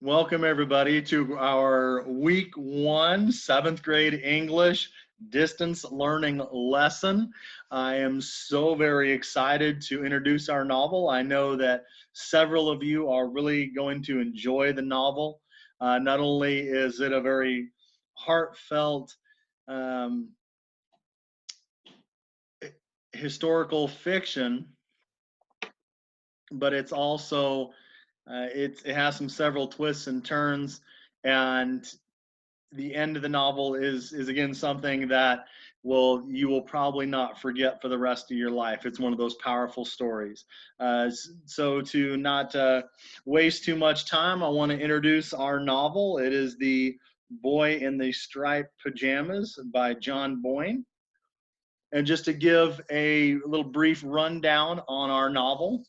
Welcome everybody to our week one, seventh grade English distance learning lesson. I am so very excited to introduce our novel. I know that several of you are really going to enjoy the novel. Not only is it a very heartfelt um, historical fiction, but it's also it has some several twists and turns, and the end of the novel is again something that you will probably not forget for the rest of your life. It's one of those powerful stories. So to not waste too much time, I want to introduce our novel. It is The Boy in the Striped Pajamas by John Boyne. And just to give a little brief rundown on our novel,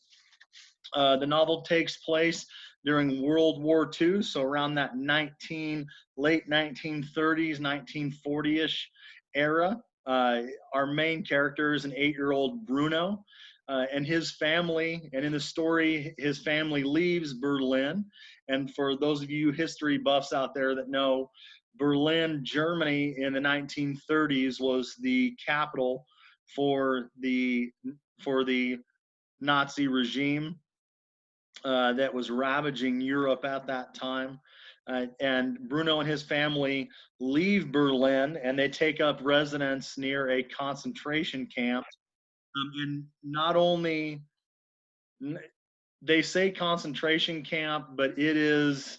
the novel takes place during World War II, so around that late 1930s, 1940-ish era. Our main character is an 8-year-old Bruno, and his family, and in the story, his family leaves Berlin. And for those of you history buffs out there that know, Berlin, Germany in the 1930s was the capital for the Nazi regime that was ravaging Europe at that time. And Bruno and his family leave Berlin and they take up residence near a concentration camp. And not only, they say concentration camp, but it is,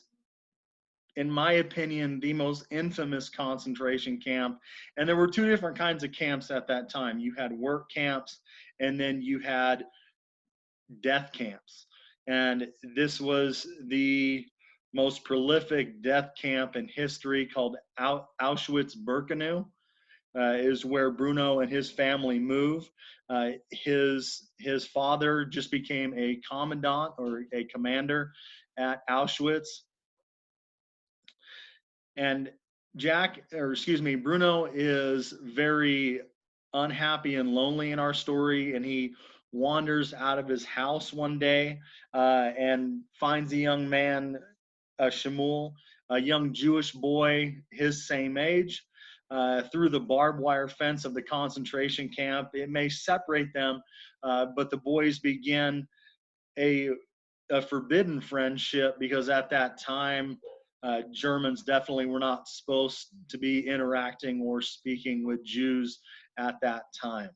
in my opinion, the most infamous concentration camp. And there were two different kinds of camps at that time. You had work camps, and then you had death camps. And this was the most prolific death camp in history, called Auschwitz-Birkenau. Is where Bruno and his family move. His father just became a commandant or a commander at Auschwitz, and Bruno is very unhappy and lonely in our story, and he wanders out of his house one day and finds a young man, Shmuel, a young Jewish boy his same age. Through the barbed wire fence of the concentration camp, it may separate them, but the boys begin a, a forbidden friendship, because at that time, Germans definitely were not supposed to be interacting or speaking with Jews at that time.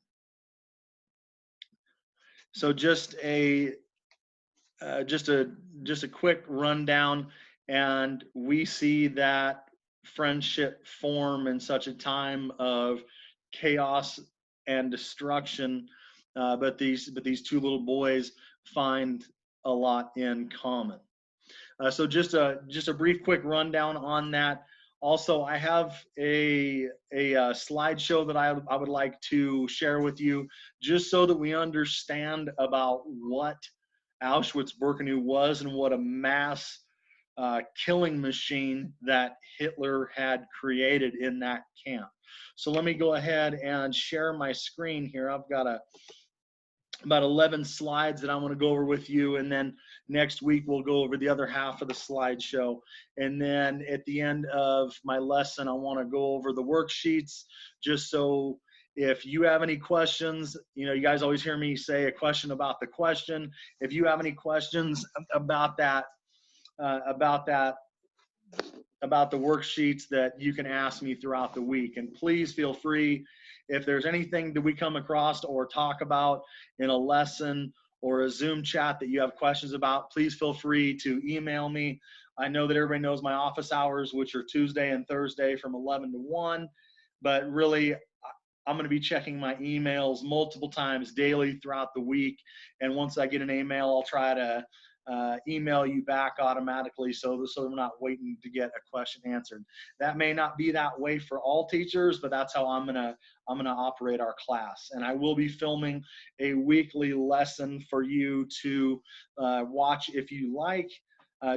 So just a just a quick rundown, and we see that friendship form in such a time of chaos and destruction. But these two little boys find a lot in common. So just a brief, quick rundown on that. Also, I have a slideshow that I would like to share with you, just so that we understand about what Auschwitz-Birkenau was and what a mass killing machine that Hitler had created in that camp. So let me go ahead and share my screen here. I've got about 11 slides that I want to go over with you, and then next week we'll go over the other half of the slideshow. And then at the end of my lesson, I want to go over the worksheets, just so if you have any questions, you guys always hear me say a question about the question. If you have any questions about that, about that about the worksheets, that you can ask me throughout the week. And please feel free, if there's anything that we come across or talk about in a lesson or a Zoom chat that you have questions about, please feel free to email me. I know that everybody knows my office hours, which are Tuesday and Thursday from 11 to 1, but really, I'm going to be checking my emails multiple times daily throughout the week. And once I get an email, I'll try to email you back automatically, so we're not waiting to get a question answered. That may not be that way for all teachers, but that's how I'm gonna operate our class. And I will be filming a weekly lesson for you to watch if you like,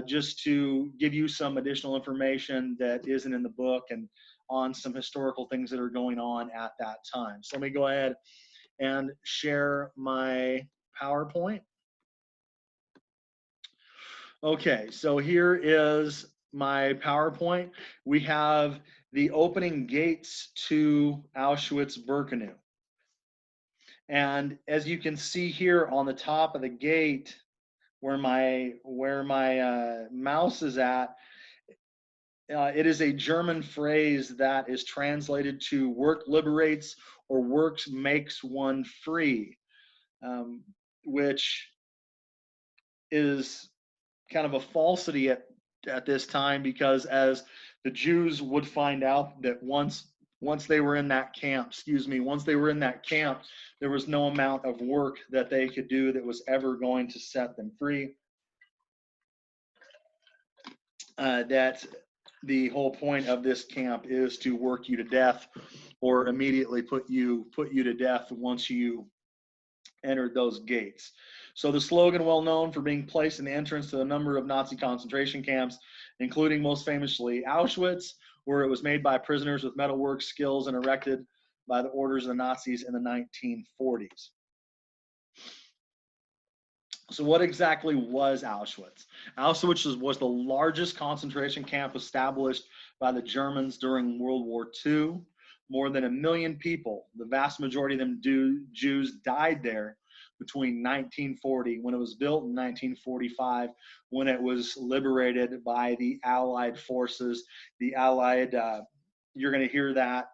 just to give you some additional information that isn't in the book, and on some historical things that are going on at that time. So let me go ahead and share my PowerPoint. Okay, so here is my PowerPoint. We have the opening gates to Auschwitz-Birkenau. And as you can see here on the top of the gate, where my mouse is at, it is a German phrase that is translated to "work liberates" or "works makes one free," um, which is kind of a falsity at this time, because as the Jews would find out that once they were in that camp, once they were in that camp, there was no amount of work that they could do that was ever going to set them free. That the whole point of this camp is to work you to death, or immediately put you to death once you entered those gates. So the slogan, well known for being placed in the entrance to a number of Nazi concentration camps, including most famously Auschwitz, where it was made by prisoners with metalwork skills and erected by the orders of the Nazis in the 1940s. So what exactly was Auschwitz? Auschwitz was the largest concentration camp established by the Germans during World War II. More than 1 million people, the vast majority of them Jews, died there between 1940, when it was built, in 1945, when it was liberated by the Allied forces. The Allied, you're going to hear that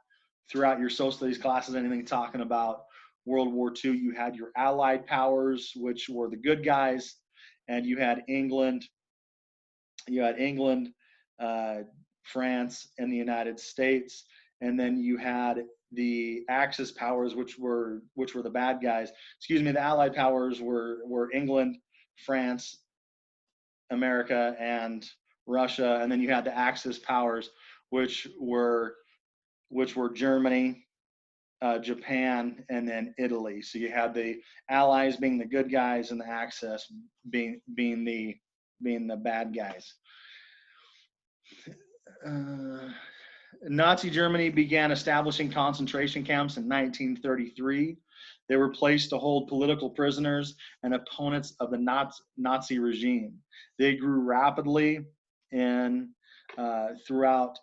throughout your social studies classes, anything talking about World War II. You had your Allied powers, which were the good guys, and you had England, uh, France, and the United States, and then you had the Axis powers, which were the bad guys. Excuse me, the Allied powers were England, France, America, and Russia, and then you had the Axis powers, which were Germany, Japan, and then Italy. So you had the Allies being the good guys, and the Axis being the bad guys. Nazi Germany began establishing concentration camps in 1933. They were placed to hold political prisoners and opponents of the Nazi regime. They grew rapidly in throughout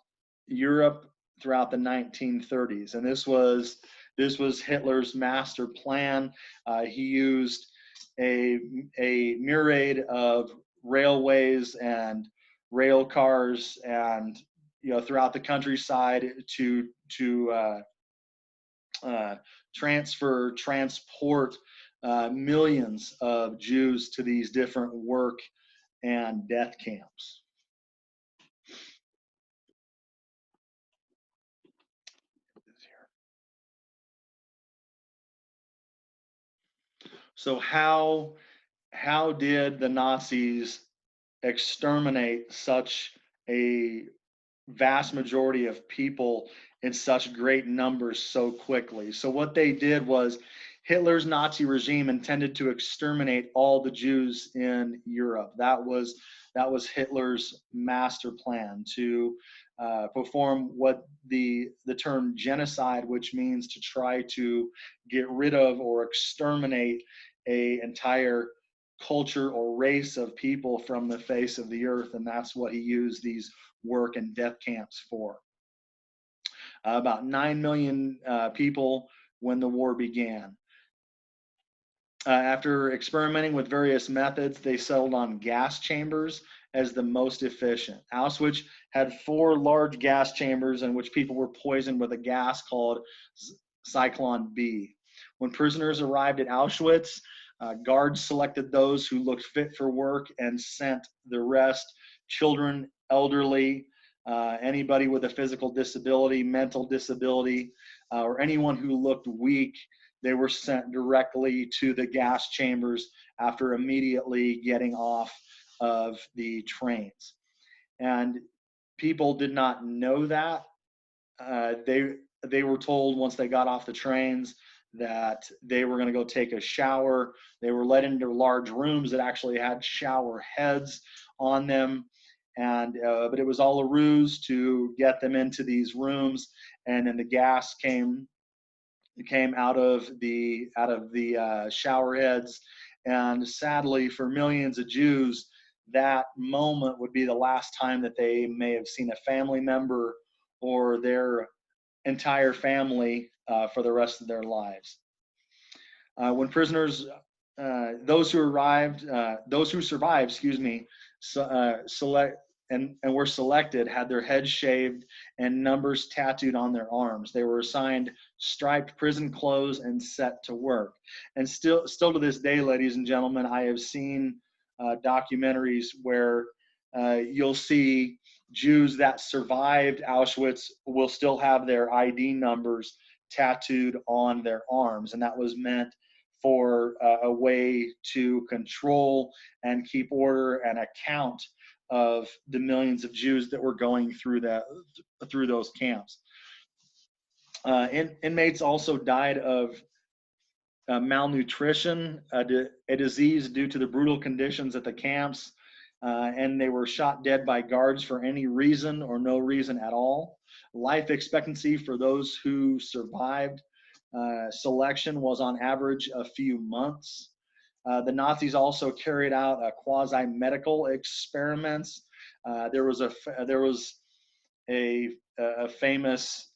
Europe throughout the 1930s, and this was Hitler's master plan. He used a myriad of railways and rail cars, and throughout the countryside, to transport millions of Jews to these different work and death camps. So how did the Nazis exterminate such a vast majority of people in such great numbers so quickly? So what they did was, Hitler's Nazi regime intended to exterminate all the Jews in Europe. That was Hitler's master plan, to perform what the term genocide, which means to try to get rid of or exterminate a entire culture or race of people from the face of the earth, and that's what he used these work and death camps for. About 9 million people when the war began. After experimenting with various methods, they settled on gas chambers as the most efficient. Auschwitz had 4 large gas chambers in which people were poisoned with a gas called Zyklon B. When prisoners arrived at Auschwitz, guards selected those who looked fit for work and sent the rest, children, elderly, anybody with a physical disability, mental disability, or anyone who looked weak. They were sent directly to the gas chambers after immediately getting off of the trains. And people did not know that. They were told once they got off the trains that they were going to go take a shower. They were led into large rooms that actually had shower heads on them, and but it was all a ruse to get them into these rooms. And then the gas came out of the shower heads, and sadly for millions of Jews, that moment would be the last time that they may have seen a family member or their entire family for the rest of their lives. When prisoners, those who survived, excuse me, select and were selected had their heads shaved and numbers tattooed on their arms. They were assigned striped prison clothes and set to work. And still to this day, ladies and gentlemen, I have seen documentaries where you'll see Jews that survived Auschwitz will still have their ID numbers tattooed on their arms, and that was meant for a way to control and keep order and account of the millions of Jews that were going through those camps. Inmates also died of malnutrition, a disease due to the brutal conditions at the camps, and they were shot dead by guards for any reason or no reason at all. Life expectancy for those who survived selection was on average a few months. The Nazis also carried out quasi-medical experiments. There was a famous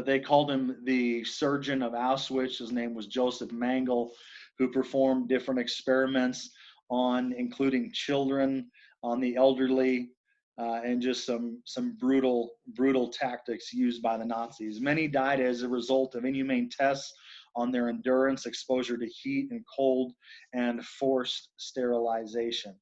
they called him the surgeon of Auschwitz. His name was Joseph Mengele, who performed different experiments on including children, on the elderly, and just some brutal tactics used by the Nazis. Many died as a result of inhumane tests on their endurance, exposure to heat and cold, and forced sterilization.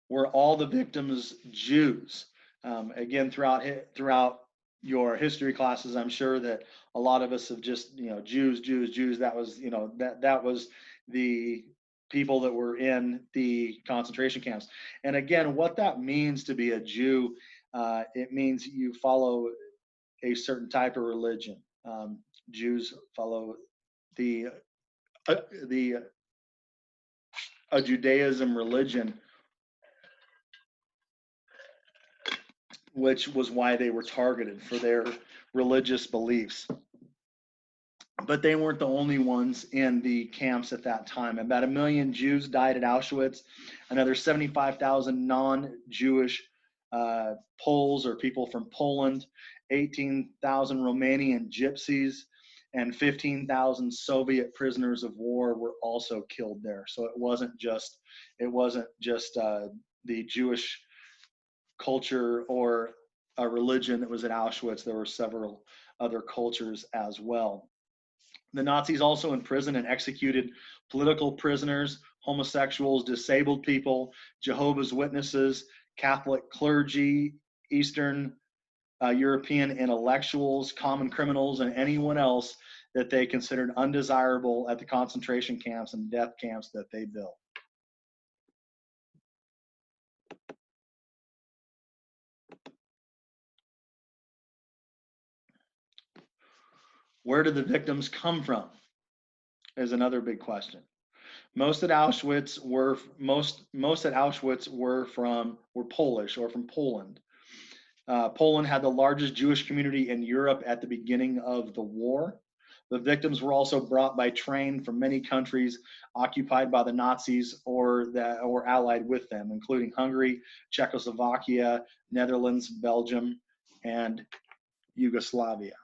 Were all the victims Jews? Again, throughout your history classes, I'm sure that a lot of us have just, Jews. That was, that was the people that were in the concentration camps. And again, what that means to be a Jew, it means you follow a certain type of religion. Jews follow the uh, the a Judaism religion, which was why they were targeted for their religious beliefs. But they weren't the only ones in the camps at that time. About 1 million Jews died at Auschwitz. Another 75,000 non-Jewish Poles or people from Poland, 18,000 Romanian gypsies, and 15,000 Soviet prisoners of war were also killed there. So it wasn't just the Jewish culture or a religion that was at Auschwitz. There were several other cultures as well. The Nazis also imprisoned and executed political prisoners, homosexuals, disabled people, Jehovah's Witnesses, Catholic clergy, Eastern European intellectuals, common criminals, and anyone else that they considered undesirable at the concentration camps and death camps that they built. Where did the victims come from? Is another big question. Most at Auschwitz were Polish or from Poland. Poland had the largest Jewish community in Europe at the beginning of the war. The victims were also brought by train from many countries occupied by the Nazis or allied with them, including Hungary, Czechoslovakia, Netherlands, Belgium, and Yugoslavia.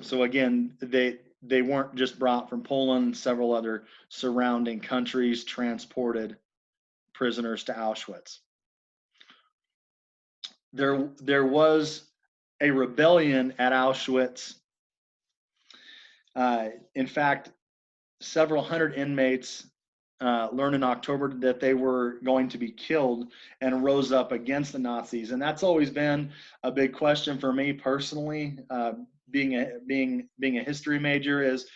So again, they weren't just brought from Poland, several other surrounding countries transported prisoners to Auschwitz. There was a rebellion at Auschwitz. In fact, several hundred inmates learned in October that they were going to be killed and rose up against the Nazis. And that's always been a big question for me personally, being a history major, is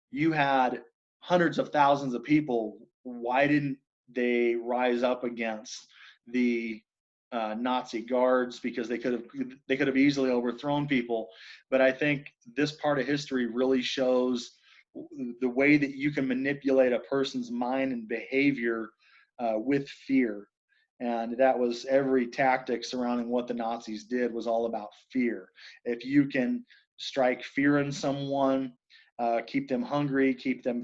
you had hundreds of thousands of people. Why didn't they rise up against the Nazi guards? Because they could have easily overthrown people. But I think this part of history really shows the way that you can manipulate a person's mind and behavior with fear. And that was every tactic surrounding what the Nazis did was all about fear. If you can strike fear in someone, keep them hungry, keep them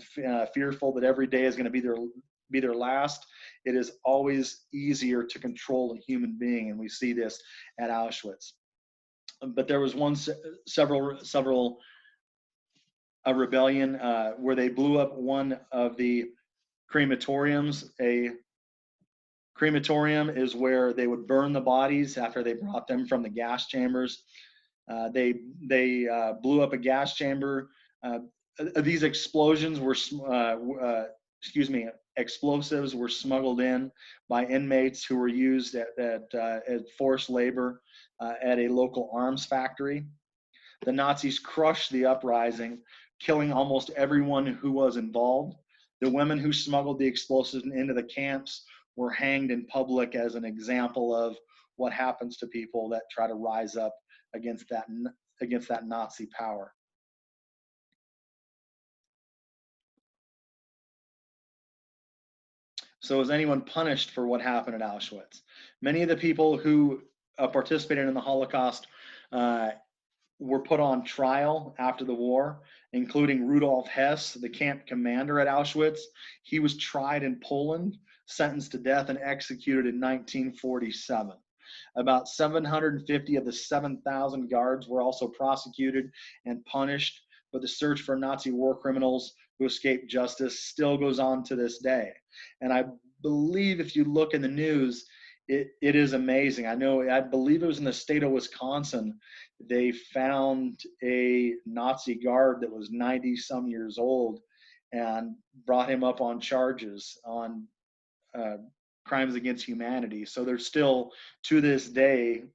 fearful that every day is going to be their last, it is always easier to control a human being, and we see this at Auschwitz. But there was several a rebellion where they blew up one of the crematoriums. A crematorium is where they would burn the bodies after they brought them from the gas chambers. They blew up a gas chamber. These explosions were, explosives were smuggled in by inmates who were used at forced labor at a local arms factory. The Nazis crushed the uprising, killing almost everyone who was involved. The women who smuggled the explosives into the camps were hanged in public as an example of what happens to people that try to rise up against that Nazi power. So was anyone punished for what happened at Auschwitz? Many of the people who participated in the Holocaust were put on trial after the war, including Rudolf Hess, the camp commander at Auschwitz. He was tried in Poland, sentenced to death, and executed in 1947. About 750 of the 7,000 guards were also prosecuted and punished, but the search for Nazi war criminals who escaped justice still goes on to this day. And I believe if you look in the news, it is amazing. I believe it was in the state of Wisconsin. They found a Nazi guard that was 90 some years old and brought him up on charges on crimes against humanity. So they're still, to this day,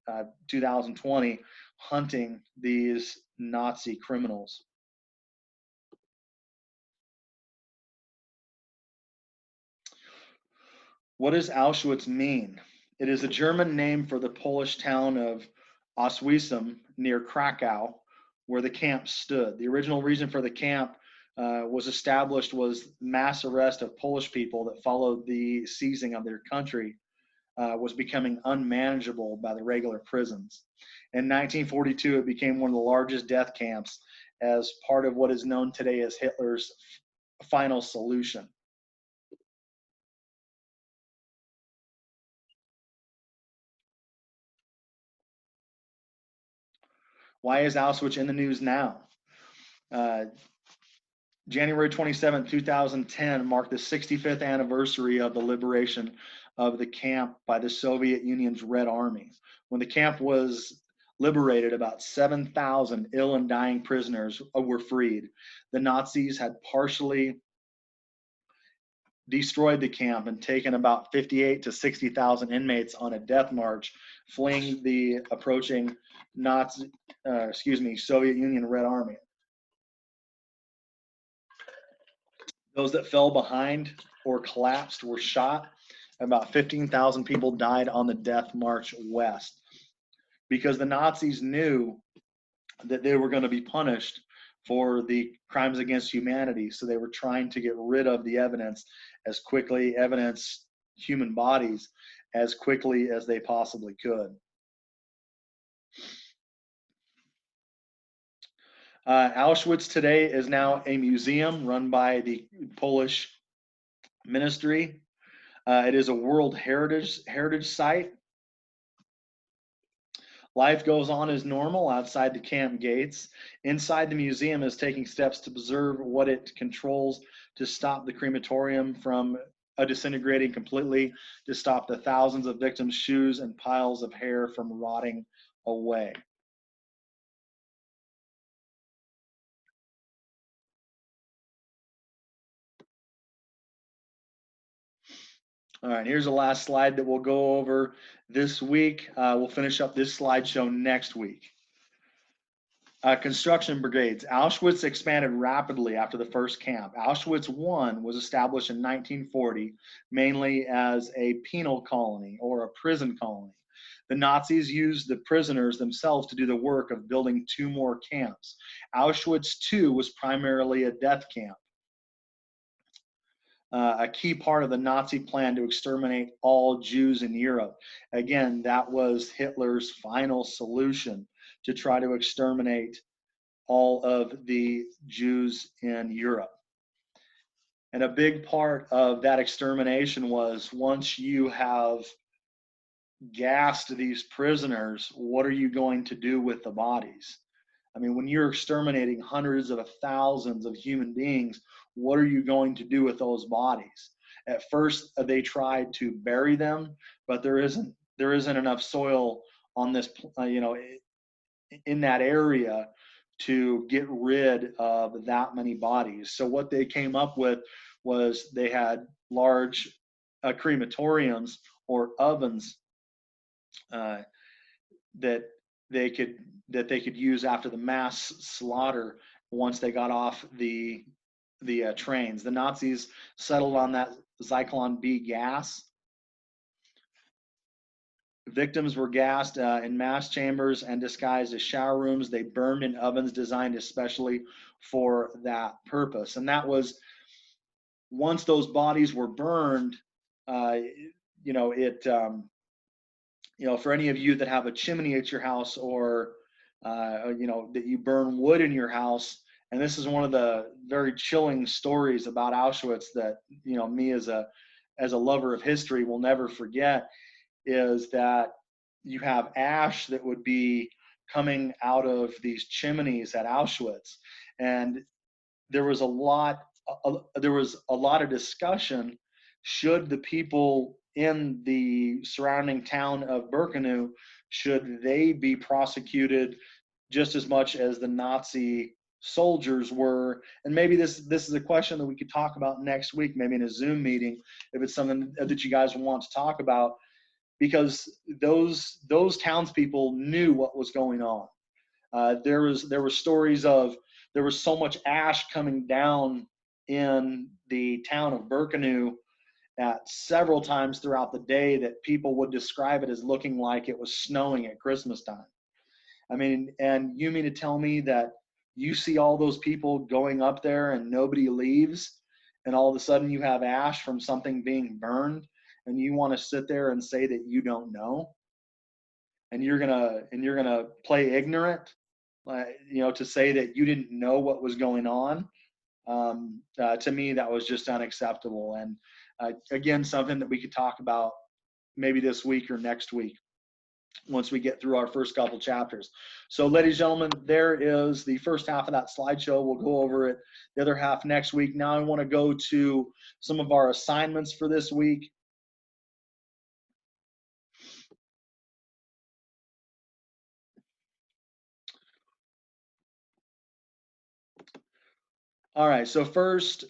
2020, hunting these Nazi criminals. What does Auschwitz mean? It is a German name for the Polish town of Oswiecim near Krakow, where the camp stood. The original reason for the camp was established was mass arrest of Polish people that followed the seizing of their country was becoming unmanageable by the regular prisons. In 1942, it became one of the largest death camps as part of what is known today as Hitler's final solution. Why is Auschwitz in the news now? Uh, January 27, 2010 marked the 65th anniversary of the liberation of the camp by the Soviet Union's Red Army. When the camp was liberated, about 7,000 ill and dying prisoners were freed. The Nazis had partially destroyed the camp and taken about 58 to 60,000 inmates on a death march, fleeing the approaching Soviet Union Red Army. Those that fell behind or collapsed were shot. About 15,000 people died on the death march west because the Nazis knew that they were going to be punished for the crimes against humanity. So they were trying to get rid of the evidence human bodies, as quickly as they possibly could. Auschwitz today is now a museum run by the Polish ministry. It is a World Heritage Site. Life goes on as normal outside the camp gates. Inside, the museum is taking steps to preserve what it controls to stop the crematorium from disintegrating completely, to stop the thousands of victims' shoes and piles of hair from rotting away. All right, here's the last slide that we'll go over this week. We'll finish up this slideshow next week. Construction brigades. Auschwitz expanded rapidly after the first camp. Auschwitz I was established in 1940 mainly as a penal colony or a prison colony. The Nazis used the prisoners themselves to do the work of building 2 more camps. Auschwitz II was primarily a death camp. a key part of the Nazi plan to exterminate all Jews in Europe. Again, that was Hitler's final solution to try to exterminate all of the Jews in Europe. And a big part of that extermination was, once you have gassed these prisoners, what are you going to do with the bodies? I mean, when you're exterminating hundreds of thousands of human beings, what are you going to do with those bodies? At first, they tried to bury them, but there isn't enough soil on this, in that area to get rid of that many bodies. So what they came up with was they had large crematoriums or ovens uh, that they could use after the mass slaughter once they got off the trains. The Nazis settled on that Zyklon B gas. Victims were gassed in mass chambers and disguised as shower rooms. They burned in ovens designed especially for that purpose. And that was, once those bodies were burned, uh, it for any of you that have a chimney at your house, or that you burn wood in your house. And this is one of the very chilling stories about Auschwitz that me as a lover of history will never forget, is that you have ash that would be coming out of these chimneys at Auschwitz. And there was a lot of discussion, should the people in the surrounding town of Birkenau, should they be prosecuted just as much as the Nazi soldiers were? And maybe this is a question that we could talk about next week, maybe in a Zoom meeting, if it's something that you guys want to talk about, because those townspeople knew what was going on. There were stories of, there was so much ash coming down in the town of Birkenau at several times throughout the day that people would describe it as looking like it was snowing at Christmas time. I mean, and you mean to tell me that you see all those people going up there and nobody leaves, and all of a sudden you have ash from something being burned, and you want to sit there and say that you don't know, and you're gonna play ignorant, to say that you didn't know what was going on? To me, that was just unacceptable. And again, something that we could talk about maybe this week or next week once we get through our first couple chapters. So, ladies and gentlemen, there is the first half of that slideshow. We'll go over it the other half next week. Now I want to go to some of our assignments for this week. All right, so first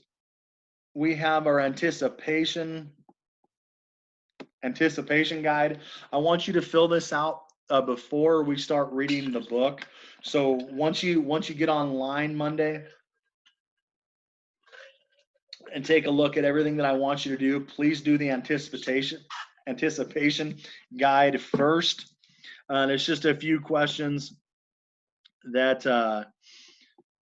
we have our anticipation guide. I want you to fill this out before we start reading the book. So once you get online Monday and take a look at everything that I want you to do, please do the anticipation guide first. There's just a few questions that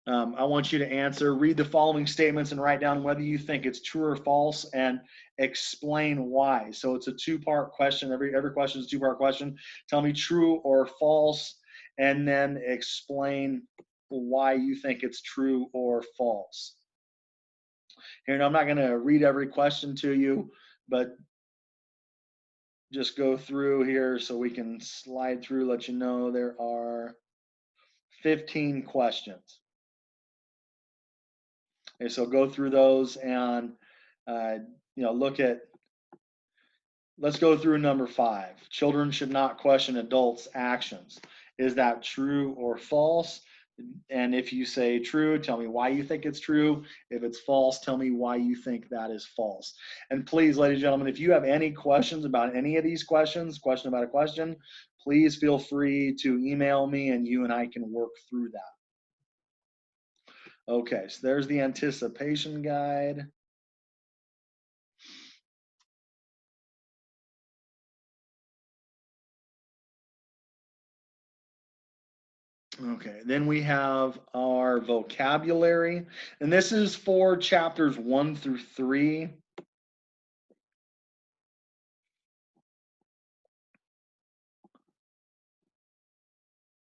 I want you to answer. Read the following statements and write down whether you think it's true or false, and explain why. So it's a two-part question. Every question is a two-part question. Tell me true or false, and then explain why you think it's true or false. Here, I'm not going to read every question to you, but just go through here so we can slide through, let you know there are 15 questions. Okay, so go through those and look at. Let's go through number 5. Children should not question adults' actions. Is that true or false? And if you say true, tell me why you think it's true. If it's false, tell me why you think that is false. And please, ladies and gentlemen, if you have any questions about any of these questions, question about a question, please feel free to email me and you and I can work through that. Okay, so there's the anticipation guide. Okay, then we have our vocabulary, and this is for chapters 1 through 3.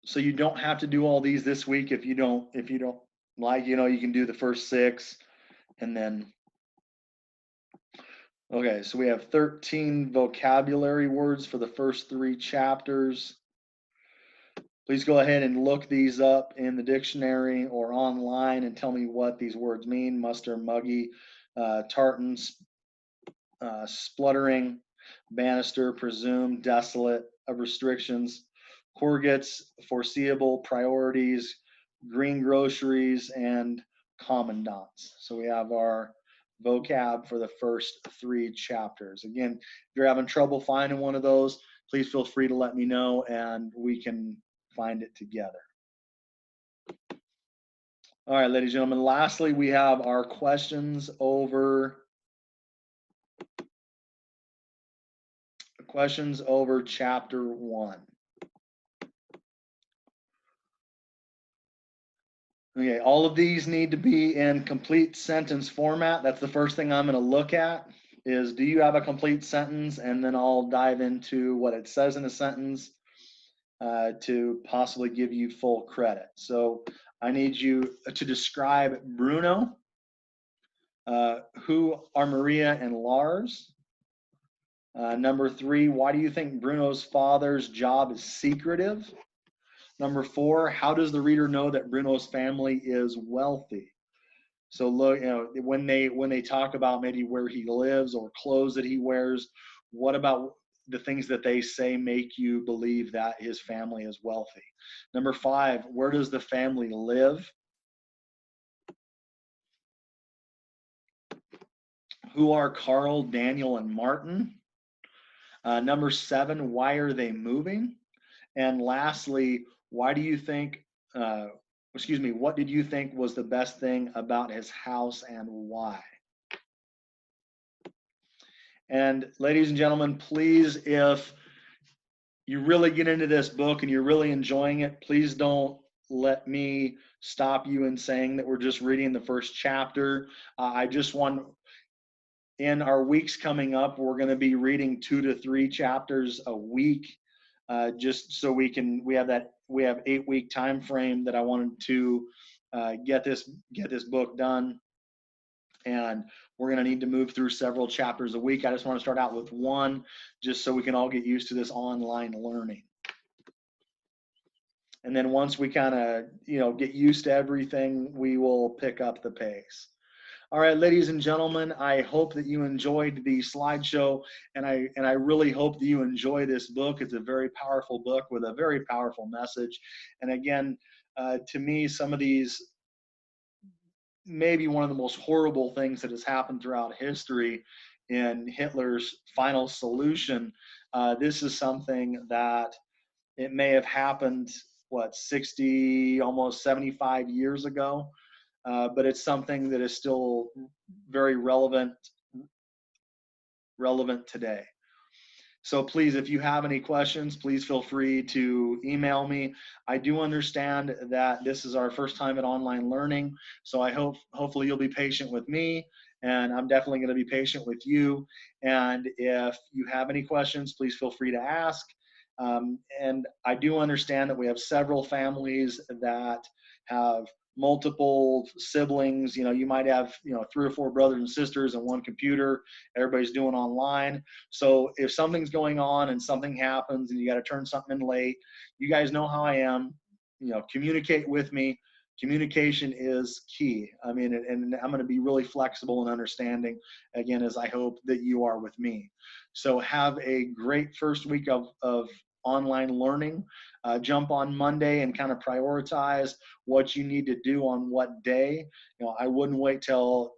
So you don't have to do all these this week if you don't like, you can do the first 6 and then okay, so we have 13 vocabulary words for the first 3 chapters. Please go ahead and look these up in the dictionary or online and tell me what these words mean. Muster, muggy, tartans, spluttering, banister, presume, desolate, of restrictions, corrugates, foreseeable, priorities, green groceries, and commandants. So we have our vocab for the first 3 chapters. Again, if you're having trouble finding one of those, please feel free to let me know and we can find it together. All right, ladies and gentlemen, lastly, we have our questions over chapter 1. Okay, all of these need to be in complete sentence format. That's the first thing I'm going to look at is, do you have a complete sentence? And then I'll dive into what it says in a sentence to possibly give you full credit. So I need you to describe Bruno. Who are Maria and Lars? Number 3, why do you think Bruno's father's job is secretive? Number 4, how does the reader know that Bruno's family is wealthy? So look, when they talk about maybe where he lives or clothes that he wears, what about the things that they say make you believe that his family is wealthy? Number 5, where does the family live? Who are Carl, Daniel, and Martin? Number 7, why are they moving? And lastly, why do you think, what did you think was the best thing about his house and why? And ladies and gentlemen, please, if you really get into this book and you're really enjoying it, please don't let me stop you in saying that we're just reading the first chapter. I just want, in our weeks coming up, we're going to be reading 2 to 3 chapters a week, just so we have 8-week time frame that I wanted to get this book done, and we're going to need to move through several chapters a week. I just want to start out with one, just so we can all get used to this online learning. And then once we kind of get used to everything, we will pick up the pace. All right, ladies and gentlemen, I hope that you enjoyed the slideshow, and I really hope that you enjoy this book. It's a very powerful book with a very powerful message. And again, to me, some of these, maybe one of the most horrible things that has happened throughout history in Hitler's final solution, this is something that it may have happened, 60, almost 75 years ago, but it's something that is still very relevant today. So please, if you have any questions, please feel free to email me. I do understand that this is our first time at online learning, so hopefully you'll be patient with me, and I'm definitely going to be patient with you. And if you have any questions, please feel free to ask. And I do understand that we have several families that have multiple siblings. You might have 3 or 4 brothers and sisters and one computer. Everybody's doing online. So if something's going on and something happens and you got to turn something in late, you guys know how I am. Communicate with me. Communication is key. I mean, and I'm going to be really flexible and understanding, again, as I hope that you are with me. So have a great first week of online learning. Jump on Monday and kind of prioritize what you need to do on what day. I wouldn't wait till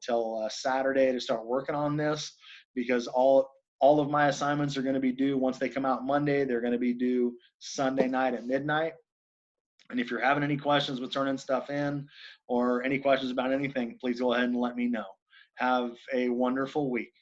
Saturday to start working on this, because all of my assignments are going to be due once they come out Monday. They're going to be due Sunday night at midnight. And if you're having any questions with turning stuff in or any questions about anything, please go ahead and let me know. Have a wonderful week.